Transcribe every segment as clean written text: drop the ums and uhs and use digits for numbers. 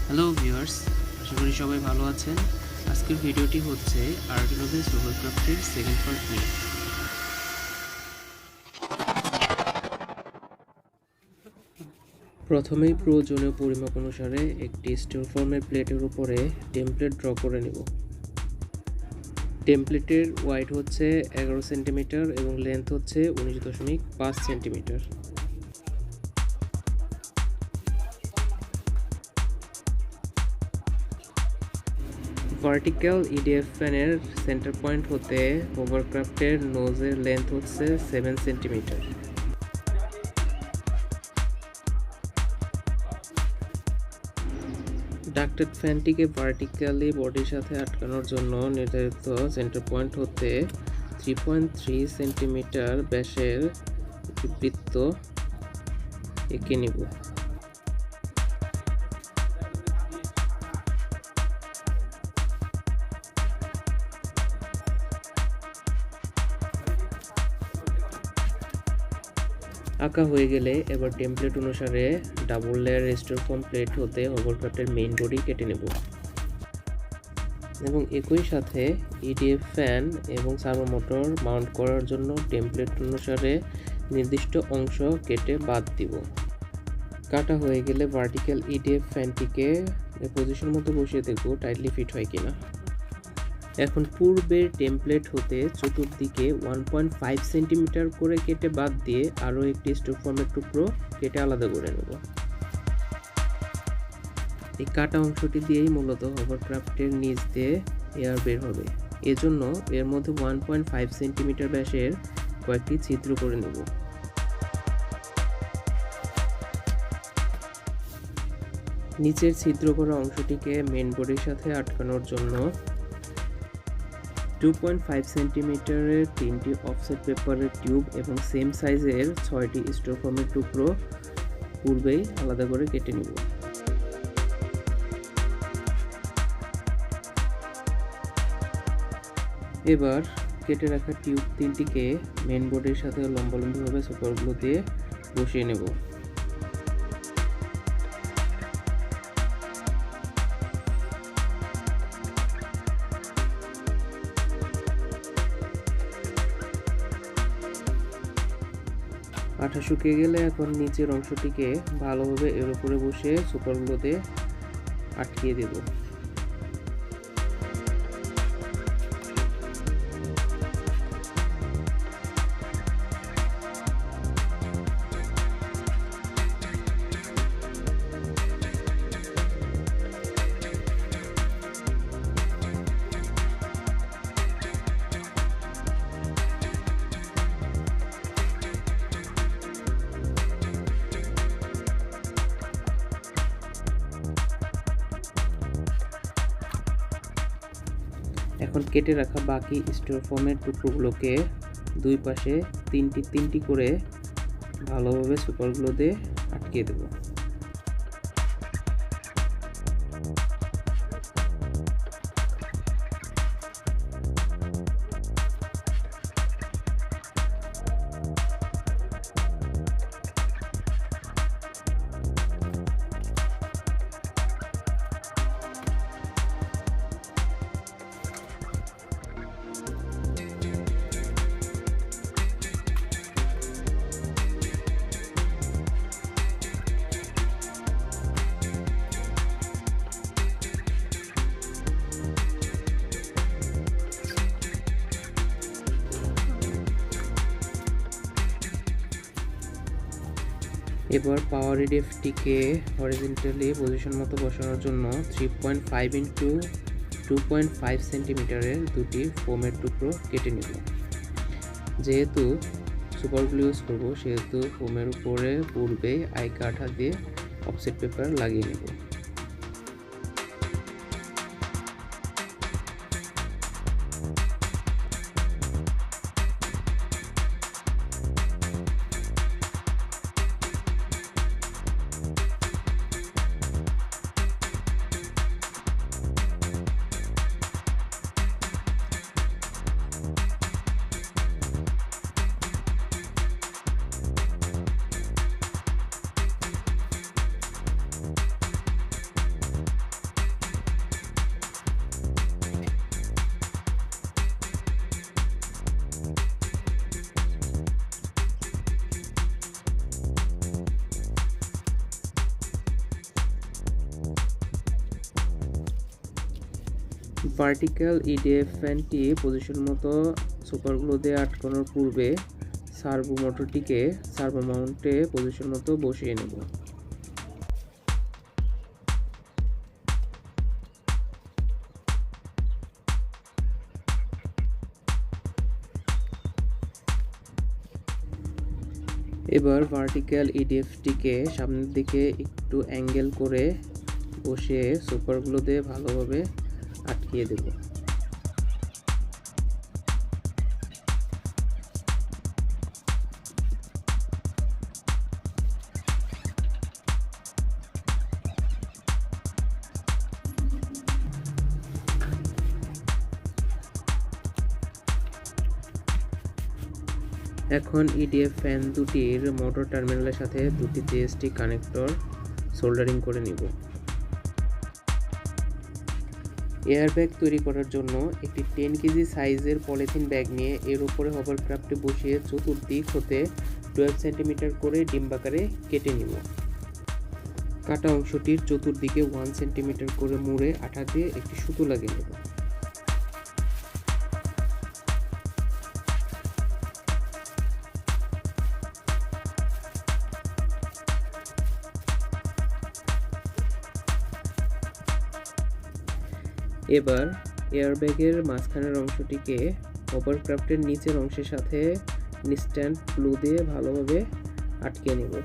Hello viewers, আশা করি সবাই ভালো আছেন। আজকের ভিডিওটি হচ্ছে Arduino বেস হোভারক্রাফটের সেকেন্ড পার্ট নিয়ে। প্রথমেই প্রয়োজনীয় পরিমাপ অনুসারে একটি স্টাইরোফোমের প্লেটের উপরে টেমপ্লেট ড্র করে নেব। টেমপ্লেটের ওয়াইড হচ্ছে 11 সেন্টিমিটার এবং লেন্থ হচ্ছে 19.5 সেন্টিমিটার। ভার্টিক্যাল ইডিএফ ফ্যানের সেন্টার পয়েন্ট হতে হোভারক্রাফটের নোজের লেন্থ হচ্ছে 7 সেন্টিমিটার। ডাক্টেড ফ্যানটিকে ভার্টিক্যালি বডির সাথে আটকানোর জন্য নির্ধারিত সেন্টার পয়েন্ট হতে 3.3 সেন্টিমিটার ব্যাসের একটি বৃত্ত এঁকে নিব। আঁকা হয়ে গেলে এবার টেমপ্লেট অনুসারে ডাবল লেয়ার স্টাইরোফোম প্লেট হতে হোভারক্রাফটের মেইন বডি কেটে নেব এবং একই সাথে ইডিএফ ফ্যান এবং সার্ভো মোটর মাউন্ট করার জন্য টেমপ্লেট অনুসারে নির্দিষ্ট অংশ কেটে বাদ দিব। কাটা হয়ে গেলে ভার্টিক্যাল ইডিএফ ফ্যানটিকে পজিশন মতো বসিয়ে দেখব টাইটলি ফিট হয় কিনা। এখন পূর্বের টেমপ্লেট হতে চতুর্দিকে 1.5 সেন্টিমিটার করে কেটে বাদ দিয়ে আরও একটি স্টাইরোফোমের টুকরো কেটে আলাদা করে নেব। এই কাটা অংশটি দিয়েই মূলত হোভারক্রাফটের নিচ দিয়ে এয়ার বের হবে। এজন্য এর মধ্যে 1.5 সেন্টিমিটার ব্যাসের কয়েকটি ছিদ্র করে নেব। নিচের ছিদ্র করা অংশটিকে মেইন বডির সাথে আটকানোর জন্য 2.5 সেন্টিমিটারের 3টি অফসেট পেপারের টিউব এবং সেম সাইজের 6টি স্টাইরোফোমের টুকরো পূর্বেই আলাদা করে কেটে নিব। এবার কেটে রাখা টিউব 3টিকে মেইন বোর্ডের সাথে লম্বালম্বিভাবে সুপারগ্লু দিয়ে বসিয়ে নেব। আঠা শুকিয়ে গেলে এখন নিচের অংশটিকে ভালোভাবে এর উপরে বসে সুপারগ্লু দিয়ে আটকিয়ে দেব। এখন কেটে রাখা বাকি স্টাইরোফোমের টুকরোগুলোকে দুই পাশে তিনটি করে ভালোভাবে সুপারগ্লু দিয়ে আটকে দেব। এবার পাওয়ার ইডিএফটিকে হরিজন্টালি পজিশন মতো বসানোর জন্য 3.5 ইন্টু 2.5 সেন্টিমিটারের দুটি ফোমের টুকরো কেটে নেব। যেহেতু সুপারগ্লু ইউজ করব সেহেতু ফোমের উপরে পূর্বে আইকা আঠা দিয়ে অফসেট পেপার লাগিয়ে নেব। ভার্টিক্যাল ইডিএফ ফ্যানটি পজিশন মতো সুপার গ্লু দিয়ে আটকানোর পূর্বে সার্ভো মোটরটিকে সার্ভো মাউন্টে পজিশন মতো বসিয়ে নেব। এবার ভার্টিক্যাল ইডিএফটিকে সামনের দিকে একটু অ্যাঙ্গেল করে বসিয়ে সুপার গ্লু দিয়ে ভালোভাবে আটকিয়ে দেব। এখন ইডিএফ ফ্যান দুটির মোটর টার্মিনালের সাথে দুটি জিএসটি কানেক্টর সোল্ডারিং করে নিব। এয়ারব্যাগ তৈরি করার জন্য একটি 10 কেজি সাইজের পলিথিন ব্যাগ নিয়ে এর উপরে হভারক্রাফটে বসিয়ে চতুর্দিক হতে 12 সেন্টিমিটার করে ডিম্বাকারে কেটে নিব। কাটা অংশটির চতুর্দিকে 1 সেন্টিমিটার করে মুড়ে আঠা দিয়ে একটি সুতো লাগিয়ে নেব। এবার এয়ারব্যাগের মাঝখানের অংশটিকে হভারক্রাফটের নিচের অংশের সাথে ইনস্ট্যান্ট গ্লু দিয়ে ভালোভাবে আটকে নেব।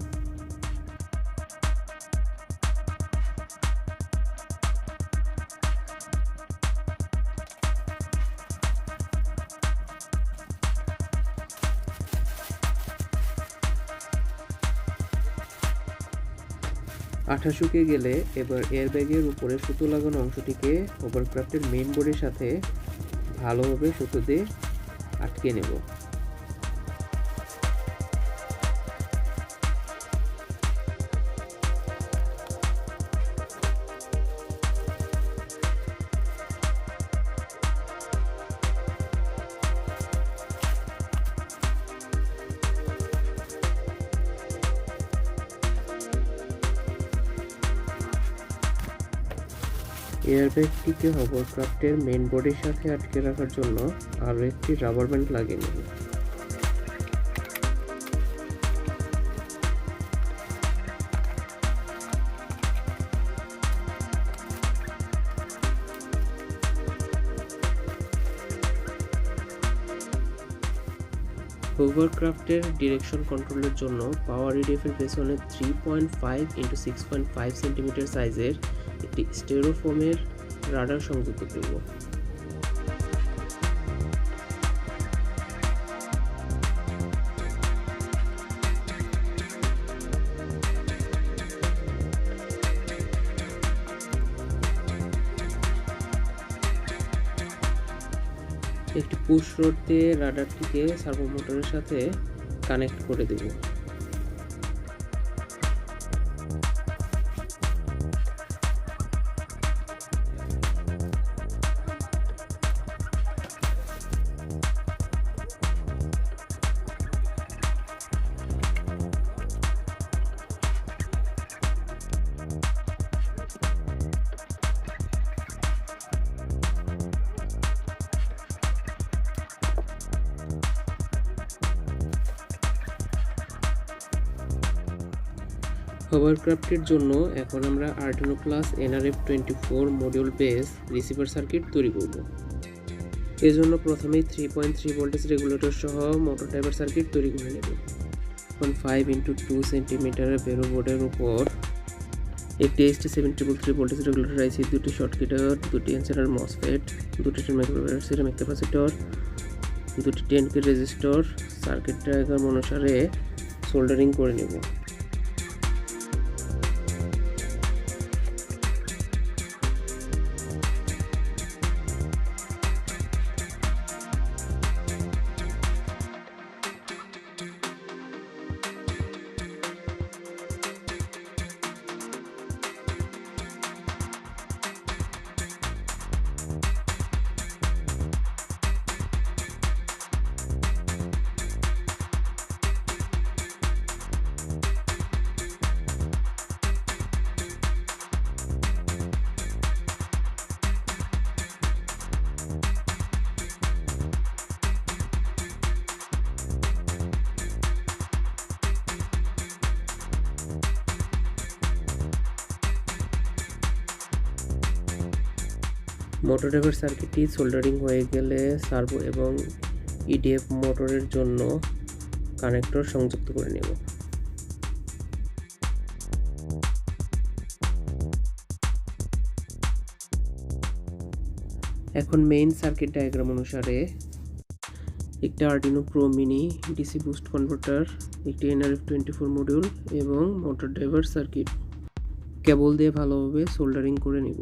আঠা শুকিয়ে গেলে এবার এয়ারব্যাগের উপরে সুতো লাগানো অংশটিকে হভারক্রাফটের মেইন বোর্ডের সাথে ভালোভাবে সুতো দিয়ে আটকে নেব। এয়ারব্যাগটিকে হভারক্রাফটের মেইন বোর্ডের সাথে আটকে রাখার জন্য আরও একটি রাবার ব্যান্ড লাগিয়ে নেব। হভারক্রাফটের ডিরেকশন কন্ট্রোলের জন্য পাওয়ার ইডিএফ এর পেছনে 3.5 × 6.5 সেন্টিমিটার সাইজের একটি স্টাইরোফোমের রাডার সংযুক্ত করব। একটি পুশ রড দিয়ে রাডারটিকে সার্ভো মোটরের সাথে কানেক্ট করে দেব। হভারক্রাফটের জন্য এখন আমরা Arduino plus nrf24 module base receiver circuit তৈরি করব। এর জন্য প্রথমেই 3.3 ভোল্টেজ রেগুলেটর সহ মোটর টাইপের সার্কিট তৈরি করে নেব। এখন 5 × 2 সেন্টিমিটারের বেরো বোর্ডের উপর একটি ST7333 ভোল্টেজ রেগুলেটর IC, দুটি শর্টকিটার, দুটি এনসেরার MOSFET, দুটি 10 মাইক্রোফ্যারাড সিরামিক ক্যাপাসিটর, দুটি 10K রেজিস্টর সার্কিট ডায়াগ্রাম অনুসারে সোল্ডারিং করে নেব। মোটর ড্রাইভার সার্কিটটি সোল্ডারিং হয়ে গেলে সার্ভো এবং ইডিএফ মোটরের জন্য কানেক্টর সংযুক্ত করে নেব। এখন মেইন সার্কিট ডায়াগ্রাম অনুসারে একটা Arduino pro mini DC boost converter, একটি nrf24 মডিউল এবং মোটর ড্রাইভার সার্কিট কেবল দিয়ে ভালোভাবে সোল্ডারিং করে নিব।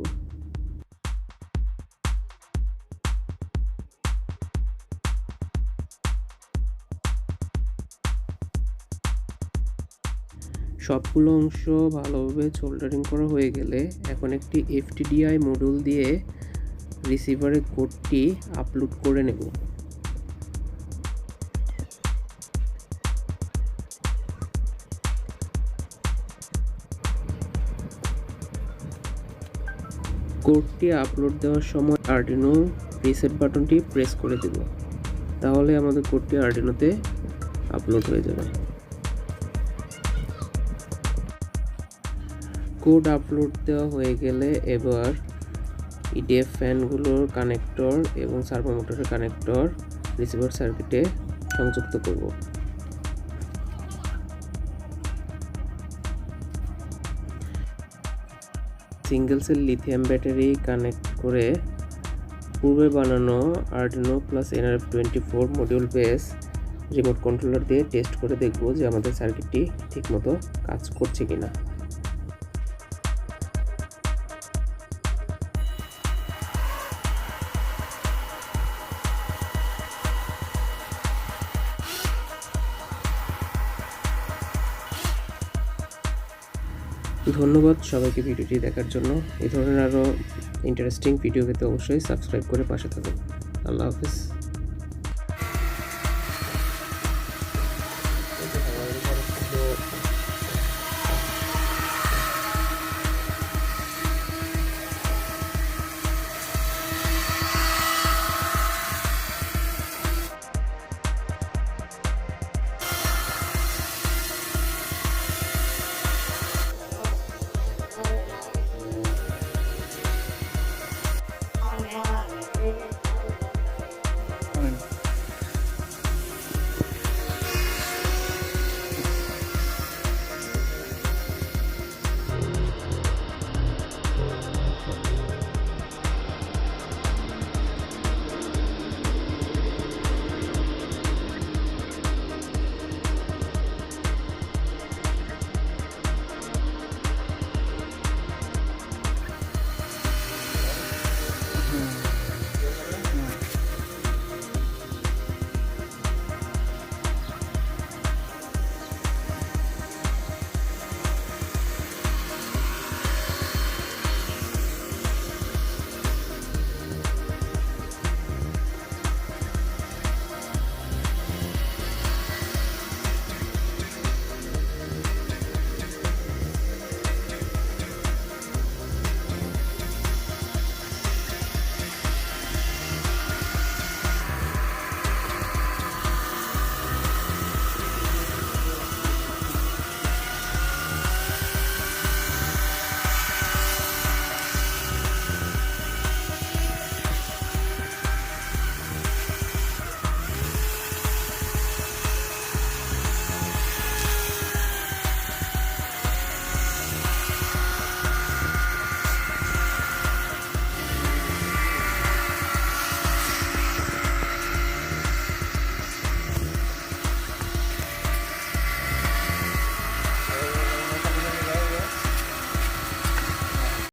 সবগুলো অংশ ভালোভাবে সোল্ডারিং করা হয়ে গেলে এখন একটি এফটিডিআই মডিউল দিয়ে রিসিভারের কোডটি আপলোড করে নেব। কোডটি আপলোড দেওয়ার সময় আরডিনো রিসেট বাটনটি প্রেস করে দেব, তাহলে আমাদের কোডটি আরডিনোতে আপলোড হয়ে যাবে। কোড আপলোড দেওয়া হয়ে গেলে এবার ইডিএফ ফ্যানগুলোর কানেক্টর এবং সার্ভো মোটরের কানেক্টর রিসিভার সার্কিটে সংযুক্ত করব। Single cell lithium battery connect করে পূর্বে বানানো Arduino plus nrf24 module base remote controller দিয়ে টেস্ট করে দেখব যে আমাদের সার্কিটটি ঠিকমতো কাজ করছে কিনা। ধন্যবাদ সবাইকে ভিডিওটি দেখার জন্য। এই ধরনের আরও ইন্টারেস্টিং ভিডিও পেতে অবশ্যই সাবস্ক্রাইব করে পাশে থাকুন। আল্লাহ হাফেজ।